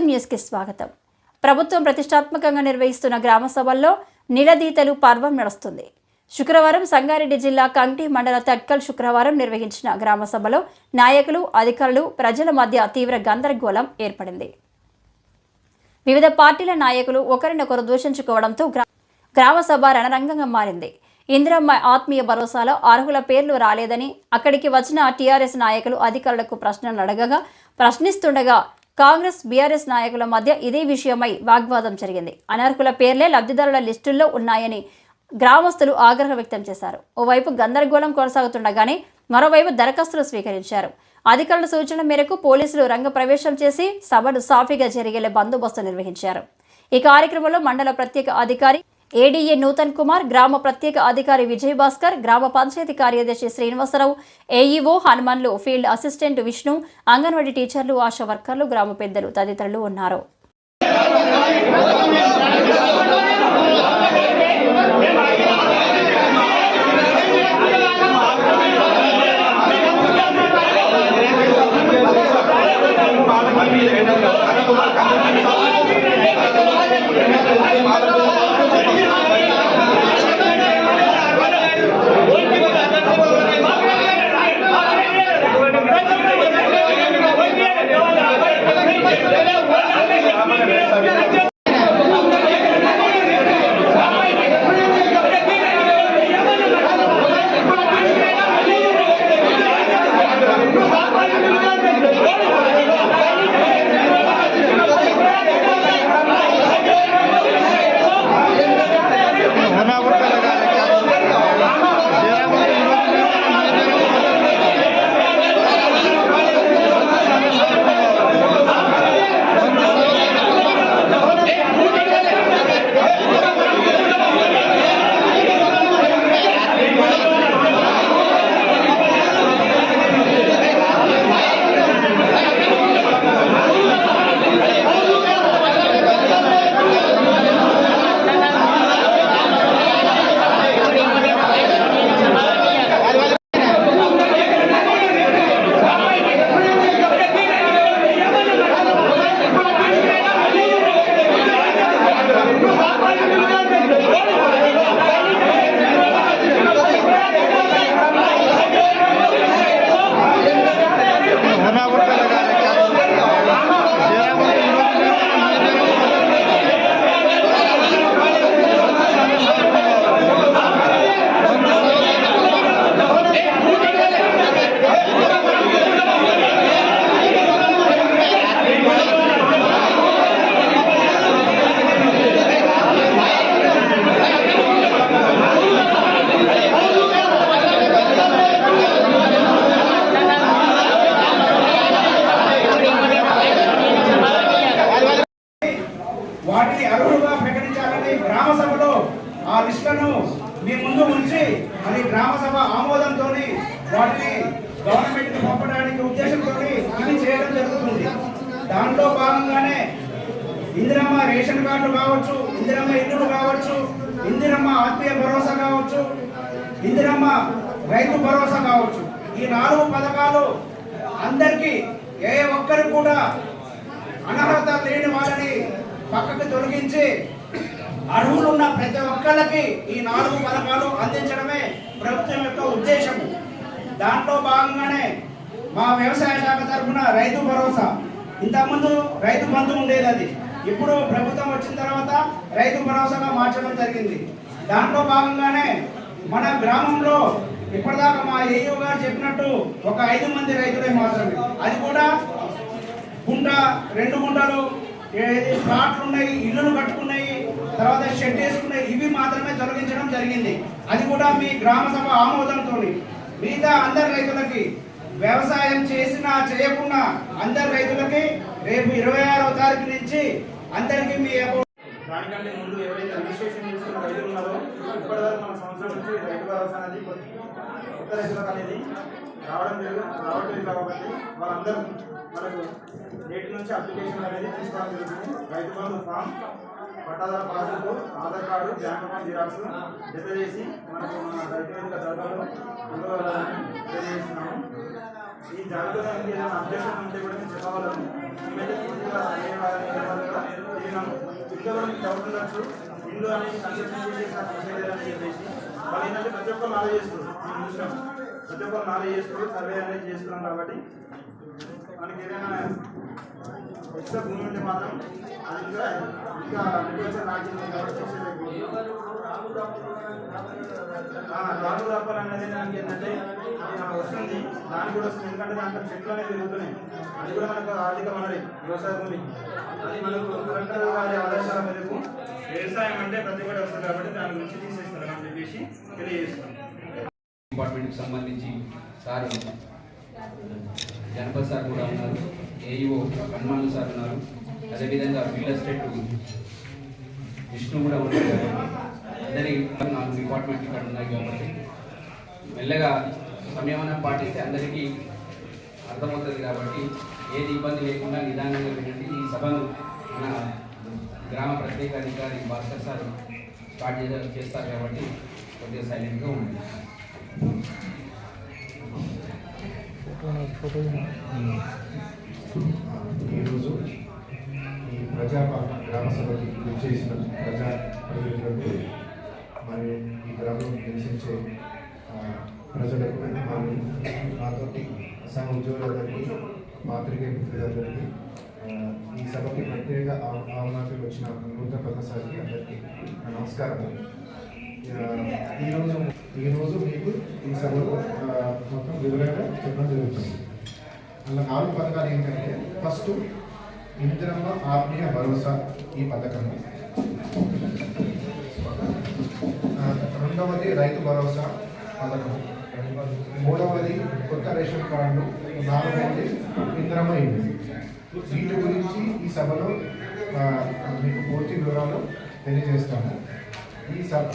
న్యూస్కి స్వాగతం. ప్రభుత్వం ప్రతిష్టాత్మకంగా నిర్వహిస్తున్న గ్రామ సభల్లో నిలదీతలు పర్వం నడుస్తుంది. శుక్రవారం సంగారెడ్డి జిల్లా కంటి మండల తట్కల్ శుక్రవారం నిర్వహించిన గ్రామ సభలో నాయకులు, అధికారులు, ప్రజల మధ్య తీవ్ర గందరగోళం ఏర్పడింది. వివిధ పార్టీల నాయకులు ఒకరినొకరు దూషించుకోవడంతో గ్రామ సభ రణరంగంగా మారింది. ఇందిరమ్మ ఆత్మీయ భరోసాలో అర్హుల పేర్లు రాలేదని అక్కడికి వచ్చిన టీఆర్ఎస్ నాయకులు అధికారులకు ప్రశ్నలు అడగగా ప్రశ్నిస్తుండగా కాంగ్రెస్, బీఆర్ఎస్ నాయకుల మధ్య ఇదే విషయమై వాగ్వాదం జరిగింది. అనర్హుల పేర్లే లబ్ధిదారుల లిస్టుల్లో ఉన్నాయని గ్రామస్తులు ఆగ్రహం వ్యక్తం చేశారు. ఓవైపు గందరగోళం కొనసాగుతుండగానే మరోవైపు దరఖాస్తులు స్వీకరించారు. అధికారుల సూచనల మేరకు పోలీసులు రంగప్రవేశం చేసి సభను సాఫీగా జరిగేలా బందోబస్తు నిర్వహించారు. ఈ కార్యక్రమంలో మండల ప్రత్యేక అధికారి ఏడీఏ నూతన్ కుమార్, గ్రామ ప్రత్యేక అధికారి విజయ్ భాస్కర్, గ్రామ పంచాయతీ కార్యదర్శి Srinivasarao, AEO Hanumanlu, field assistant Vishnu, anganwadi టీచర్లు, ఆశా వర్కర్లు, గ్రామ పెద్దలు తదితరులు ఉన్నారు. వాటిని అర్హులుగా ప్రకటించాలని గ్రామ సభలో ఆ లిస్టులను మీ ముందు ఉంచి అది గ్రామ సభ ఆమోదంతో వాటిని గవర్నమెంట్కి పంపడానికి ఉద్దేశంతో ఇది చేయడం జరుగుతుంది. దాంట్లో భాగంగానే ఇందిరమ్మ రేషన్ కార్డులు కావచ్చు, ఇందిరమ్మ ఇల్లులు కావచ్చు, ఇందిరమ్మ ఆత్మీయ భరోసా కావచ్చు, ఇందిరమ్మ రైతు భరోసా కావచ్చు, ఈ 4 పథకాలు అందరికీ ఏ ఒక్కరికి కూడా అనర్హత లేని వాళ్ళని పక్కకు తొలగించి అర్హులున్న ప్రతి ఒక్కరికి ఈ 4 పథకాలు అందించడమే ప్రభుత్వం యొక్క ఉద్దేశము. దాంట్లో భాగంగానే మా వ్యవసాయ శాఖ తరఫున రైతు భరోసా, ఇంతకుముందు రైతు బంధు ఉండేది, అది ఇప్పుడు ప్రభుత్వం వచ్చిన తర్వాత రైతు భరోసాగా మార్చడం జరిగింది. దాంట్లో భాగంగానే మన గ్రామంలో ఇప్పటిదాకా మా ఏయూ గారు చెప్పినట్టు ఒక 5 మంది రైతులే మాత్రమే, అది కూడా గుంట 2 గుంటలు ప్లాట్లు ఉన్నాయి, ఇల్లులు కట్టుకున్నాయి, తర్వాత షెడ్ వేసుకున్నాయి, ఇవి మాత్రమే తొలగించడం జరిగింది. అది కూడా మీ గ్రామ సభ ఆమోదంతో మిగతా అందరి రైతులకి వ్యవసాయం చేసినా చేయకుండా అందరి రైతులకి రేపు 26వ తారీఖు నుంచి అందరికీ మీ దానికంటే ముందు ఎవరైతే రిజిస్ట్రేషన్ చేసుకున్న రైతులు ఉన్నారో ఇప్పటివరకు మన సంవత్సరం నుంచి రైతు భరోసా అనేది కొత్త రైతులకు అనేది రావట్లేదు కాబట్టి వాళ్ళందరూ మనకు నేటి నుంచి అప్లికేషన్ అనేది తీసుకోవడం జరుగుతుంది. రైతు బంధు ఫామ్, పట్టాదారు passbook, Aadhaar card, bank account xerox జత చేసి మనకు మన రైతు వేదిక జాబితాలో తెలియజేస్తున్నాము. ఈ జాబితాలో ఏదైనా అబ్జెక్షన్ ఉంటే కూడా మేము చెప్పగలము. డౌట్ ఉండొచ్చు ఇల్లు అనేది కన్స్ట్రక్షన్ చేసేదని చెప్పేసి వాళ్ళు ఏంటంటే ప్రతి ఒక్కరు నాలెడ్జ్ చేస్తారు. మేము చూసినాం ప్రతి ఒక్కరు నాలెడ్జ్ చేస్తారు, సర్వే అనేది చేస్తున్నాం. కాబట్టి మనకి ఏదైనా ఎక్స్ట్రా భూమి ఉంటే మాత్రం అది ఇంకా అగ్రికల్చర్ రాజ్యం కాబట్టి రాను రాపాలు అనేది మనకి ఏంటంటే వస్తుంది, దానికి కూడా వస్తుంది. ఎందుకంటే దాంట్లో చెట్లు అనేది పెరుగుతున్నాయి, అది కూడా మనకు ఆర్థిక వనరు వ్యవసాయ భూమి. అది మనకు కలెక్టర్ వారి ఆదేశాల మేరకు వ్యవసాయం అంటే ప్రతి ఒక్కటి వస్తుంది కాబట్టి దాని గురించి తీసేస్తారు అని చెప్పేసి తెలియజేస్తాం. డిపార్ట్మెంట్కి సంబంధించి సార్ జనపద్ సార్ కూడా ఉన్నారు, ఏఈఓ హనుమాన్ సార్ ఉన్నారు, అదేవిధంగా రియల్ ఎస్టేట్ విష్ణు కూడా ఉన్నారు. అందరి 4 డిపార్ట్మెంట్ ఇక్కడ ఉన్నాయి కాబట్టి మెల్లగా సంయమనం పాటిస్తే అందరికీ అర్థమవుతుంది. కాబట్టి ఏది ఇబ్బంది లేకుండా నిదానంగా వినండి. ఈ సభను మన గ్రామ ప్రత్యేక అధికారి భాస్కర్ సార్ స్టార్ట్ చేస్తారు కాబట్టి కొద్దిగా సైలెంట్గా ఉండండి. ఈరోజు ఈ ప్రజాపాలన గ్రామ సభకి చేసిన ప్రజా ప్రతినిధులకు మరియు ఈ గ్రామంలో నివసించే ప్రజలకు మరియు నాతోటి సంఘ ఉద్యోగులందరికీ పాత్రికేయ మిత్రులందరికీ ఈ సభకి ప్రత్యేక ఆహ్వానానికి వచ్చిన నూతన ప్రసాద్కి అందరికీ నమస్కారం. ఈరోజు మీకు ఈ సభలో మొత్తం వివరంగా చెప్పడం జరుగుతుంది. అలా 4 పథకాలు ఏంటంటే ఫస్ట్ ఇందిరమ్మ ఆత్మీయ భరోసా ఈ పథకము, రెండవది రైతు భరోసా పథకం, మూడవది కొత్త రేషన్ కార్డు, 4వది ఇందిరమ్మ ఇల్లు. వీటి గురించి ఈ సభలో మీకు పూర్తి వివరాలు తెలియజేస్తాము. ఈ సభ